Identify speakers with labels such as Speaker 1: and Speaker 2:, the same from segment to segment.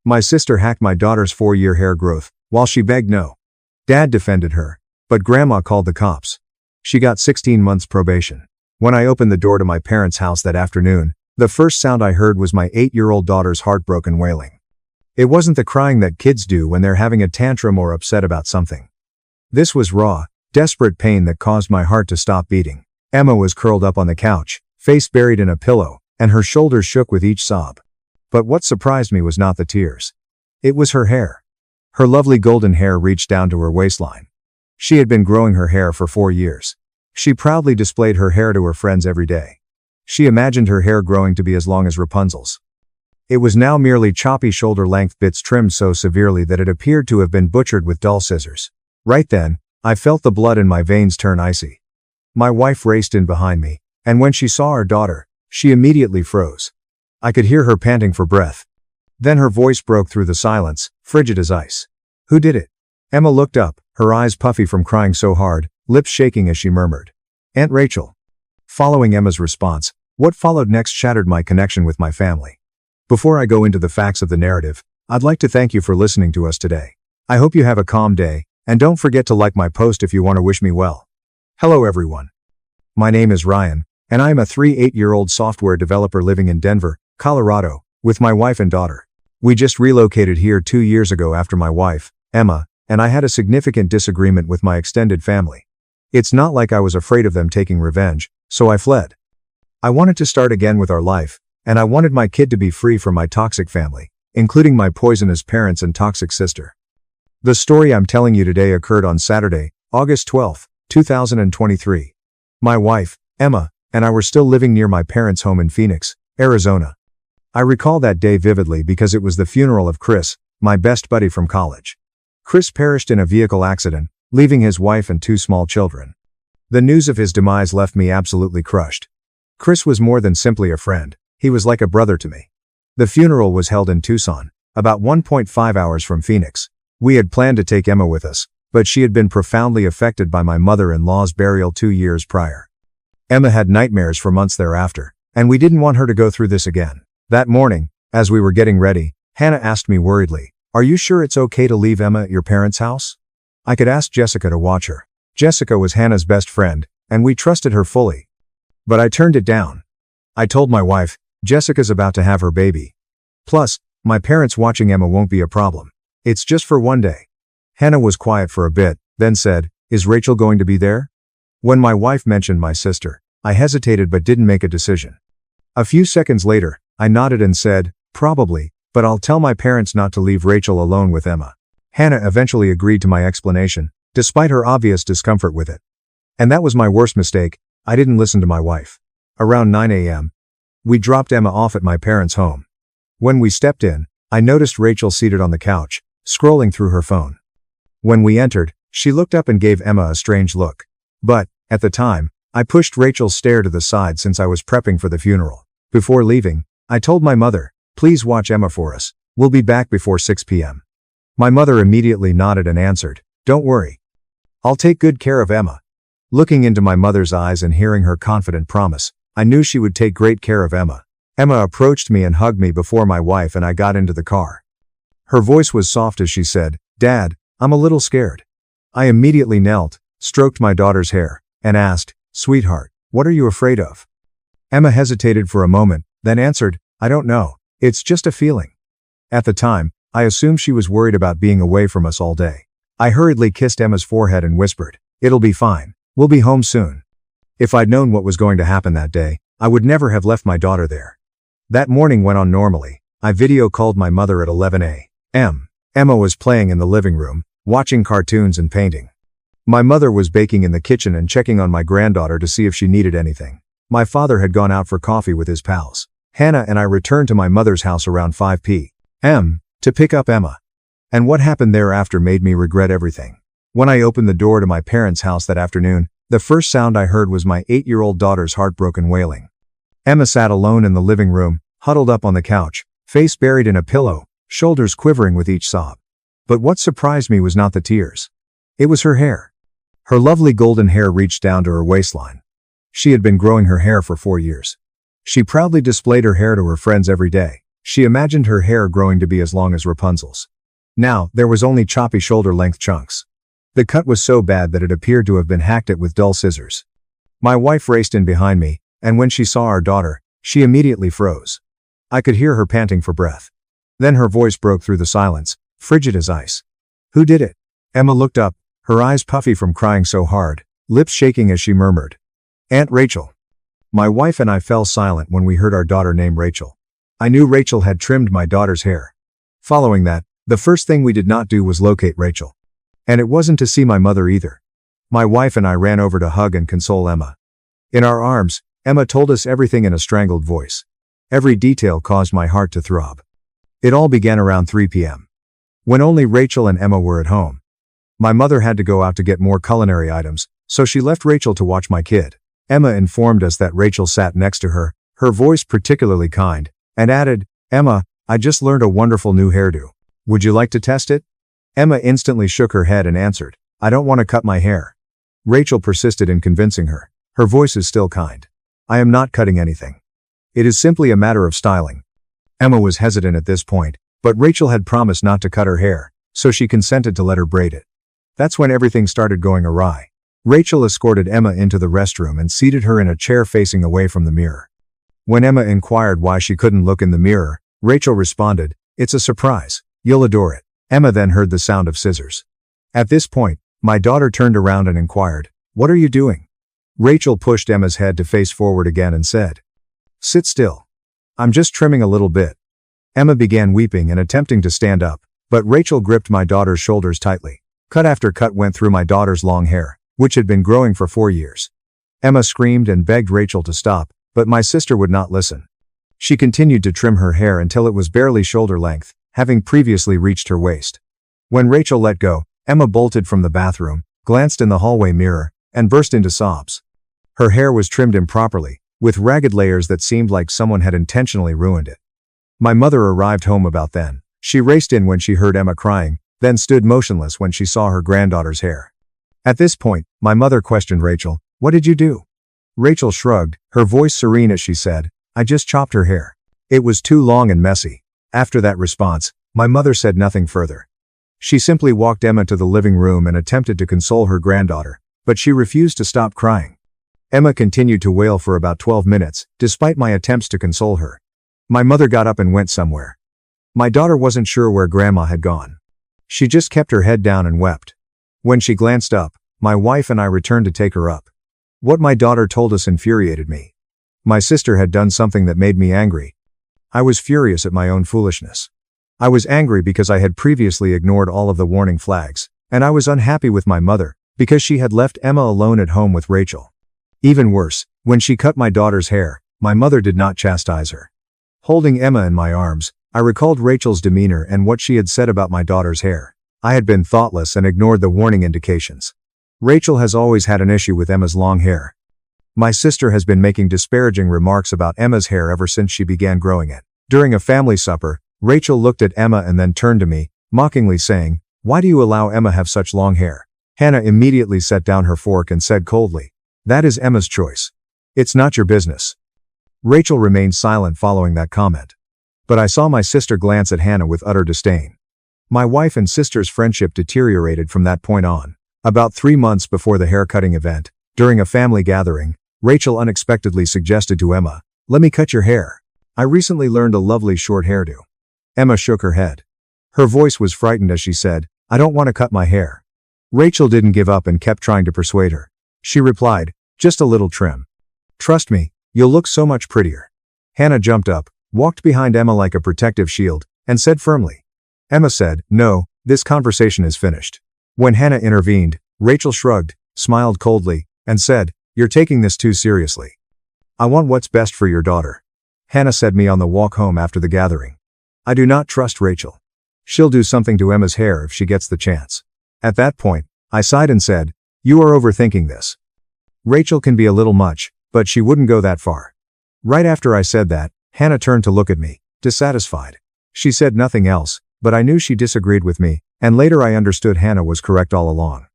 Speaker 1: My sister hacked my daughter's 4-year hair growth, while she begged no. Dad defended her, but Grandma called the cops. She got 16 months probation. When I opened the door to my parents' house that afternoon, the first sound I heard was my 8-year-old daughter's heartbroken wailing. It wasn't the crying that kids do when they're having a tantrum or upset about something. This was raw, desperate pain that caused my heart to stop beating. Emma was curled up on the couch, face buried in a pillow, and her shoulders shook with each sob. But what surprised me was not the tears. It was her hair. Her lovely golden hair reached down to her waistline. She had been growing her hair for 4 years. She proudly displayed her hair to her friends every day. She imagined her hair growing to be as long as Rapunzel's. It was now merely choppy shoulder-length bits trimmed so severely that it appeared to have been butchered with dull scissors. Right then, I felt the blood in my veins turn icy. My wife raced in behind me, and when she saw our daughter, she immediately froze. I could hear her panting for breath. Then her voice broke through the silence, frigid as ice. "Who did it?" Emma looked up, her eyes puffy from crying so hard, lips shaking as she murmured, "Aunt Rachel." Following Emma's response, what followed next shattered my connection with my family. Before I go into the facts of the narrative, I'd like to thank you for listening to us today. I hope you have a calm day, and don't forget to like my post if you want to wish me well. Hello everyone. My name is Ryan, and I am a 38-year-old software developer living in Denver, Colorado, with my wife and daughter. We just relocated here 2 years ago after my wife, Emma, and I had a significant disagreement with my extended family. It's not like I was afraid of them taking revenge, so I fled. I wanted to start again with our life, and I wanted my kid to be free from my toxic family, including my poisonous parents and toxic sister. The story I'm telling you today occurred on Saturday, August 12, 2023. My wife, Emma, and I were still living near my parents' home in Phoenix, Arizona. I recall that day vividly because it was the funeral of Chris, my best buddy from college. Chris perished in a vehicle accident, leaving his wife and 2 small children. The news of his demise left me absolutely crushed. Chris was more than simply a friend, he was like a brother to me. The funeral was held in Tucson, about 1.5 hours from Phoenix. We had planned to take Emma with us, but she had been profoundly affected by my mother-in-law's burial 2 years prior. Emma had nightmares for months thereafter, and we didn't want her to go through this again. That morning, as we were getting ready, Hannah asked me worriedly, "Are you sure it's okay to leave Emma at your parents' house?" I could ask Jessica to watch her. Jessica was Hannah's best friend, and we trusted her fully. But I turned it down. I told my wife, "Jessica's about to have her baby. Plus, my parents watching Emma won't be a problem. It's just for one day." Hannah was quiet for a bit, then said, "Is Rachel going to be there?" When my wife mentioned my sister, I hesitated but didn't make a decision. A few seconds later, I nodded and said, "Probably, but I'll tell my parents not to leave Rachel alone with Emma." Hannah eventually agreed to my explanation, despite her obvious discomfort with it. And that was my worst mistake, I didn't listen to my wife. Around 9 a.m., we dropped Emma off at my parents' home. When we stepped in, I noticed Rachel seated on the couch, scrolling through her phone. When we entered, she looked up and gave Emma a strange look. But, at the time, I pushed Rachel's stare to the side since I was prepping for the funeral. Before leaving, I told my mother, "Please watch Emma for us, we'll be back before 6 p.m. My mother immediately nodded and answered, "Don't worry. I'll take good care of Emma." Looking into my mother's eyes and hearing her confident promise, I knew she would take great care of Emma. Emma approached me and hugged me before my wife and I got into the car. Her voice was soft as she said, "Dad, I'm a little scared." I immediately knelt, stroked my daughter's hair, and asked, "Sweetheart, what are you afraid of?" Emma hesitated for a moment, then answered, "I don't know, it's just a feeling." At the time, I assumed she was worried about being away from us all day. I hurriedly kissed Emma's forehead and whispered, "It'll be fine, we'll be home soon." If I'd known what was going to happen that day, I would never have left my daughter there. That morning went on normally. I video called my mother at 11 a.m. Emma was playing in the living room, watching cartoons and painting. My mother was baking in the kitchen and checking on my granddaughter to see if she needed anything. My father had gone out for coffee with his pals. Hannah and I returned to my mother's house around 5 p.m. to pick up Emma. And what happened thereafter made me regret everything. When I opened the door to my parents' house that afternoon, the first sound I heard was my 8-year-old daughter's heartbroken wailing. Emma sat alone in the living room, huddled up on the couch, face buried in a pillow, shoulders quivering with each sob. But what surprised me was not the tears. It was her hair. Her lovely golden hair reached down to her waistline. She had been growing her hair for 4 years. She proudly displayed her hair to her friends every day. She imagined her hair growing to be as long as Rapunzel's. Now, there was only choppy shoulder-length chunks. The cut was so bad that it appeared to have been hacked at with dull scissors. My wife raced in behind me, and when she saw our daughter, she immediately froze. I could hear her panting for breath. Then her voice broke through the silence, frigid as ice. "Who did it?" Emma looked up, her eyes puffy from crying so hard, lips shaking as she murmured, "Aunt Rachel." My wife and I fell silent when we heard our daughter named Rachel. I knew Rachel had trimmed my daughter's hair. Following that, the first thing we did not do was locate Rachel. And it wasn't to see my mother either. My wife and I ran over to hug and console Emma. In our arms, Emma told us everything in a strangled voice. Every detail caused my heart to throb. It all began around 3 p.m. when only Rachel and Emma were at home. My mother had to go out to get more culinary items, so she left Rachel to watch my kid. Emma informed us that Rachel sat next to her, her voice particularly kind, and added, "Emma, I just learned a wonderful new hairdo. Would you like to test it?" Emma instantly shook her head and answered, "I don't want to cut my hair." Rachel persisted in convincing her. Her voice is still kind. "I am not cutting anything. It is simply a matter of styling." Emma was hesitant at this point, but Rachel had promised not to cut her hair, so she consented to let her braid it. That's when everything started going awry. Rachel escorted Emma into the restroom and seated her in a chair facing away from the mirror. When Emma inquired why she couldn't look in the mirror, Rachel responded, "It's a surprise. You'll adore it." Emma then heard the sound of scissors. At this point, my daughter turned around and inquired, "What are you doing?" Rachel pushed Emma's head to face forward again and said, "Sit still. I'm just trimming a little bit." Emma began weeping and attempting to stand up, but Rachel gripped my daughter's shoulders tightly. Cut after cut went through my daughter's long hair, which had been growing for 4 years. Emma screamed and begged Rachel to stop, but my sister would not listen. She continued to trim her hair until it was barely shoulder length, having previously reached her waist. When Rachel let go, Emma bolted from the bathroom, glanced in the hallway mirror, and burst into sobs. Her hair was trimmed improperly, with ragged layers that seemed like someone had intentionally ruined it. My mother arrived home about then. She raced in when she heard Emma crying, then stood motionless when she saw her granddaughter's hair. At this point, my mother questioned Rachel, "What did you do?" Rachel shrugged, her voice serene as she said, "I just chopped her hair. It was too long and messy." After that response, my mother said nothing further. She simply walked Emma to the living room and attempted to console her granddaughter, but she refused to stop crying. Emma continued to wail for about 12 minutes, despite my attempts to console her. My mother got up and went somewhere. My daughter wasn't sure where Grandma had gone. She just kept her head down and wept. When she glanced up, my wife and I returned to take her up. What my daughter told us infuriated me. My sister had done something that made me angry. I was furious at my own foolishness. I was angry because I had previously ignored all of the warning flags, and I was unhappy with my mother because she had left Emma alone at home with Rachel. Even worse, when she cut my daughter's hair, my mother did not chastise her. Holding Emma in my arms, I recalled Rachel's demeanor and what she had said about my daughter's hair. I had been thoughtless and ignored the warning indications. Rachel has always had an issue with Emma's long hair. My sister has been making disparaging remarks about Emma's hair ever since she began growing it. During a family supper, Rachel looked at Emma and then turned to me, mockingly saying, "Why do you allow Emma have such long hair?" Hannah immediately set down her fork and said coldly, "That is Emma's choice. It's not your business." Rachel remained silent following that comment. But I saw my sister glance at Hannah with utter disdain. My wife and sister's friendship deteriorated from that point on. About 3 months before the haircutting event, during a family gathering, Rachel unexpectedly suggested to Emma, "Let me cut your hair. I recently learned a lovely short hairdo." Emma shook her head. Her voice was frightened as she said, "I don't want to cut my hair." Rachel didn't give up and kept trying to persuade her. She replied, "Just a little trim. Trust me, you'll look so much prettier." Hannah jumped up, walked behind Emma like a protective shield, and said firmly. Emma said, "No, this conversation is finished." When Hannah intervened, Rachel shrugged, smiled coldly, and said, "You're taking this too seriously. I want what's best for your daughter." Hannah said me on the walk home after the gathering. "I do not trust Rachel. She'll do something to Emma's hair if she gets the chance." At that point, I sighed and said, "You are overthinking this. Rachel can be a little much, but she wouldn't go that far." Right after I said that, Hannah turned to look at me, dissatisfied. She said nothing else, but I knew she disagreed with me, and later I understood Hannah was correct all along.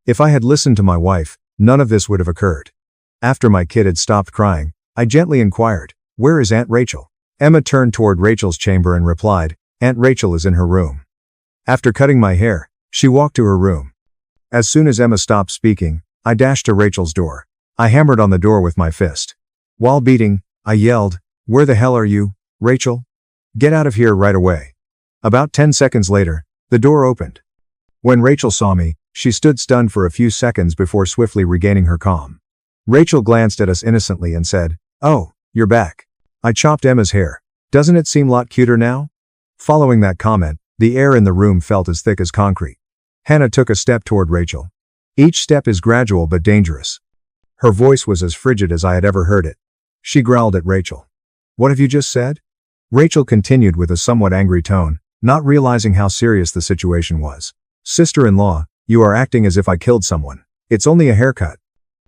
Speaker 1: If I had listened to my wife, none of this would have occurred. After my kid had stopped crying, I gently inquired, "Where is Aunt Rachel?" Emma turned toward Rachel's chamber and replied, "Aunt Rachel is in her room." After cutting my hair, she walked to her room. As soon as Emma stopped speaking, I dashed to Rachel's door. I hammered on the door with my fist. While beating, I yelled, "Where the hell are you, Rachel? Get out of here right away." About 10 seconds later, the door opened. When Rachel saw me, she stood stunned for a few seconds before swiftly regaining her calm. Rachel glanced at us innocently and said, "Oh, you're back." I chopped Emma's hair. "Doesn't it seem a lot cuter now?" Following that comment, the air in the room felt as thick as concrete. Hannah took a step toward Rachel. Each step is gradual but dangerous. Her voice was as frigid as I had ever heard it. She growled at Rachel. "What have you just said?" Rachel continued with a somewhat angry tone, not realizing how serious the situation was. "Sister-in-law, you are acting as if I killed someone. It's only a haircut.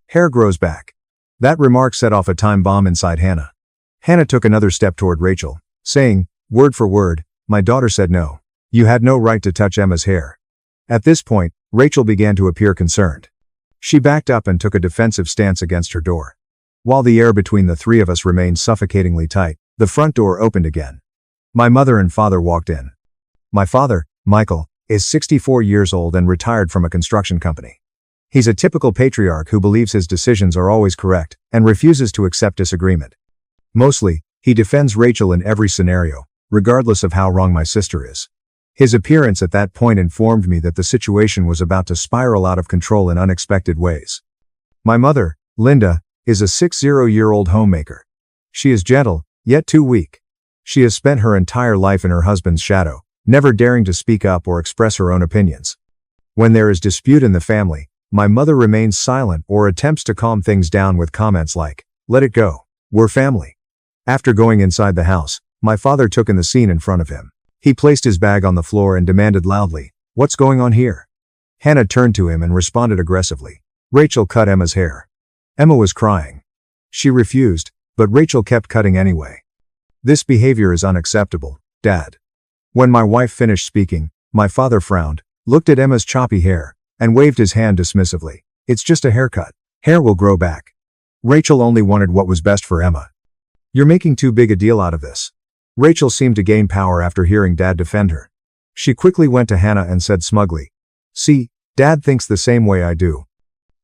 Speaker 1: Hair grows back." That remark set off a time bomb inside Hannah. Hannah took another step toward Rachel, saying, word for word, "My daughter said no. You had no right to touch Emma's hair." At this point, Rachel began to appear concerned. She backed up and took a defensive stance against her door. While the air between the three of us remained suffocatingly tight, the front door opened again. My mother and father walked in. My father, Michael, is 64 years old and retired from a construction company. He's a typical patriarch who believes his decisions are always correct and refuses to accept disagreement. Mostly, he defends Rachel in every scenario, regardless of how wrong my sister is. His appearance at that point informed me that the situation was about to spiral out of control in unexpected ways. My mother, Linda, is a 60-year-old homemaker. She is gentle, yet too weak. She has spent her entire life in her husband's shadow, never daring to speak up or express her own opinions. When there is dispute in the family, my mother remains silent or attempts to calm things down with comments like, "Let it go. We're family." After going inside the house, my father took in the scene in front of him. He placed his bag on the floor and demanded loudly, "What's going on here?" Hannah turned to him and responded aggressively. "Rachel cut Emma's hair." Emma was crying. She refused, but Rachel kept cutting anyway. "This behavior is unacceptable, Dad." When my wife finished speaking, my father frowned, looked at Emma's choppy hair, and waved his hand dismissively. "It's just a haircut. Hair will grow back." Rachel only wanted what was best for Emma. "You're making too big a deal out of this." Rachel seemed to gain power after hearing Dad defend her. She quickly went to Hannah and said smugly, "See, Dad thinks the same way I do.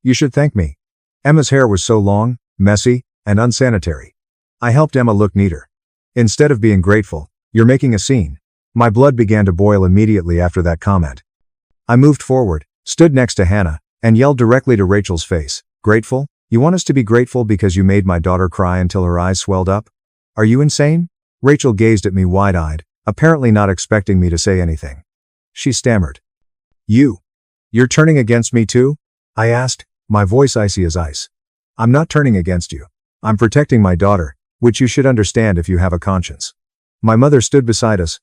Speaker 1: You should thank me. Emma's hair was so long, messy, and unsanitary. I helped Emma look neater. Instead of being grateful, you're making a scene." My blood began to boil immediately after that comment. I moved forward, stood next to Hannah, and yelled directly to Rachel's face, "Grateful? You want us to be grateful because you made my daughter cry until her eyes swelled up? Are you insane?" Rachel gazed at me wide-eyed, apparently not expecting me to say anything. She stammered. You're turning against me too?" I asked, my voice icy as ice. "I'm not turning against you. I'm protecting my daughter, which you should understand if you have a conscience." My mother stood beside us,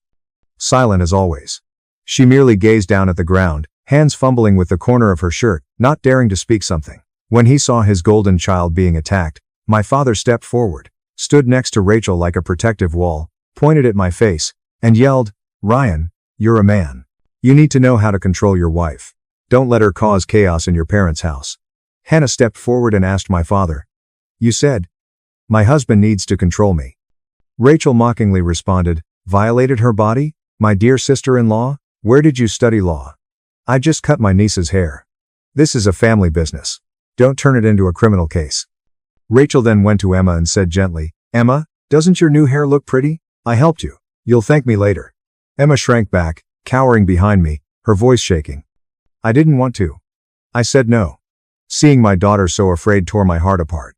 Speaker 1: silent as always. She merely gazed down at the ground, hands fumbling with the corner of her shirt, not daring to speak something. When he saw his golden child being attacked, my father stepped forward, stood next to Rachel like a protective wall, pointed at my face, and yelled, "Ryan, you're a man. You need to know how to control your wife. Don't let her cause chaos in your parents' house." Hannah stepped forward and asked my father, "You said, my husband needs to control me." Rachel mockingly responded, "Violated her body? My dear sister-in-law, where did you study law? I just cut my niece's hair. This is a family business. Don't turn it into a criminal case." Rachel then went to Emma and said gently, "Emma, doesn't your new hair look pretty? I helped you. You'll thank me later." Emma shrank back, cowering behind me, her voice shaking. "I didn't want to. I said no." Seeing my daughter so afraid tore my heart apart.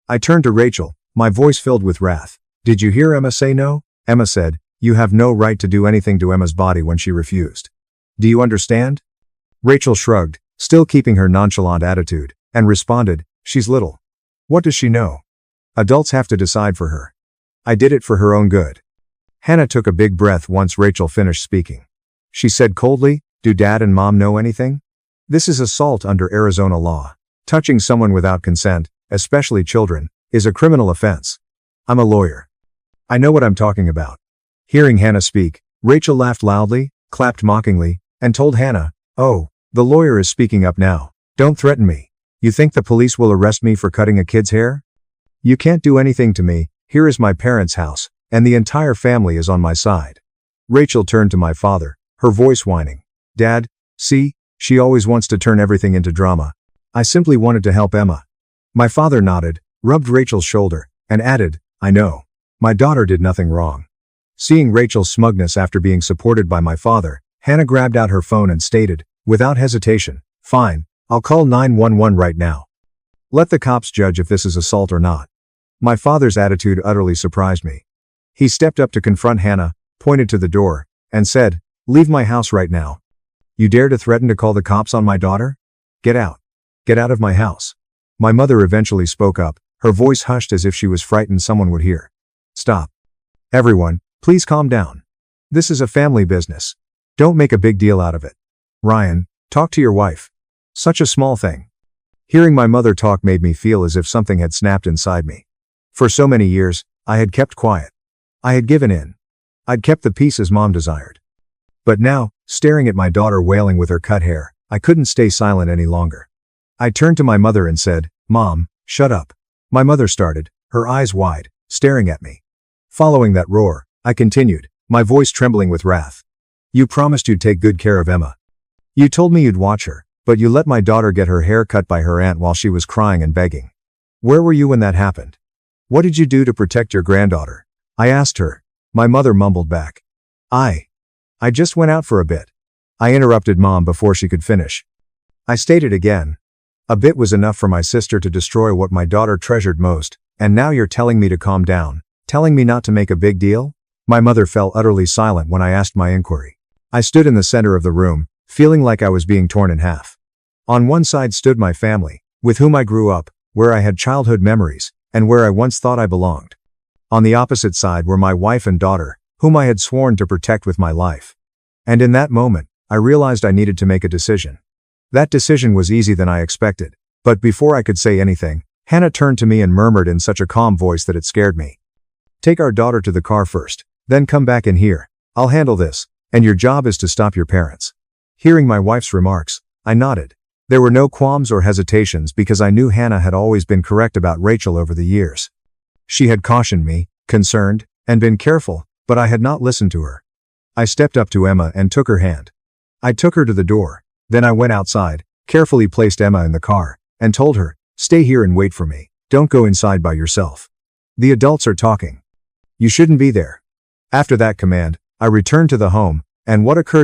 Speaker 1: I turned to Rachel, my voice filled with wrath. "Did you hear Emma say no?" Emma said, "You have no right to do anything to Emma's body when she refused. Do you understand?" Rachel shrugged, still keeping her nonchalant attitude, and responded, "She's little. What does she know? Adults have to decide for her. I did it for her own good." Hannah took a big breath once Rachel finished speaking. She said coldly, "Do Dad and Mom know anything? This is assault under Arizona law. Touching someone without consent, especially children, is a criminal offense. I'm a lawyer. I know what I'm talking about." Hearing Hannah speak, Rachel laughed loudly, clapped mockingly, and told Hannah, "Oh, the lawyer is speaking up now. Don't threaten me. You think the police will arrest me for cutting a kid's hair? You can't do anything to me. Here is my parents' house, and the entire family is on my side. Rachel turned to my father, her voice whining. Dad, see, she always wants to turn everything into drama. I simply wanted to help Emma. My father nodded, rubbed Rachel's shoulder, and added, I know. My daughter did nothing wrong. Seeing Rachel's smugness after being supported by my father, Hannah grabbed out her phone and stated, without hesitation, fine, I'll call 911 right now. Let the cops judge if this is assault or not. My father's attitude utterly surprised me. He stepped up to confront Hannah, pointed to the door, and said, leave my house right now. You dare to threaten to call the cops on my daughter? Get out. Get out of my house. My mother eventually spoke up, her voice hushed as if she was frightened someone would hear. Stop. Everyone, please calm down. This is a family business. Don't make a big deal out of it. Ryan, talk to your wife. Such a small thing. Hearing my mother talk made me feel as if something had snapped inside me. For so many years, I had kept quiet. I had given in. I'd kept the peace as Mom desired. But now, staring at my daughter wailing with her cut hair, I couldn't stay silent any longer. I turned to my mother and said, Mom, shut up. My mother started, her eyes wide, staring at me. Following that roar, I continued, my voice trembling with wrath. You promised you'd take good care of Emma. You told me you'd watch her, but you let my daughter get her hair cut by her aunt while she was crying and begging. Where were you when that happened? What did you do to protect your granddaughter? I asked her. My mother mumbled back. I just went out for a bit. I interrupted Mom before she could finish. I stated again. A bit was enough for my sister to destroy what my daughter treasured most, and now you're telling me to calm down, telling me not to make a big deal? My mother fell utterly silent when I asked my inquiry. I stood in the center of the room, feeling like I was being torn in half. On one side stood my family, with whom I grew up, where I had childhood memories, and where I once thought I belonged. On the opposite side were my wife and daughter, whom I had sworn to protect with my life. And in that moment, I realized I needed to make a decision. That decision was easier than I expected, but before I could say anything, Hannah turned to me and murmured in such a calm voice that it scared me. Take our daughter to the car first, then come back in here. I'll handle this, and your job is to stop your parents. Hearing my wife's remarks, I nodded. There were no qualms or hesitations because I knew Hannah had always been correct about Rachel over the years. She had cautioned me, concerned, and been careful, but I had not listened to her. I stepped up to Emma and took her hand. I took her to the door. Then I went outside, carefully placed Emma in the car, and told her, stay here and wait for me. Don't go inside by yourself. The adults are talking. You shouldn't be there. After that command, I returned to the home, and what occurred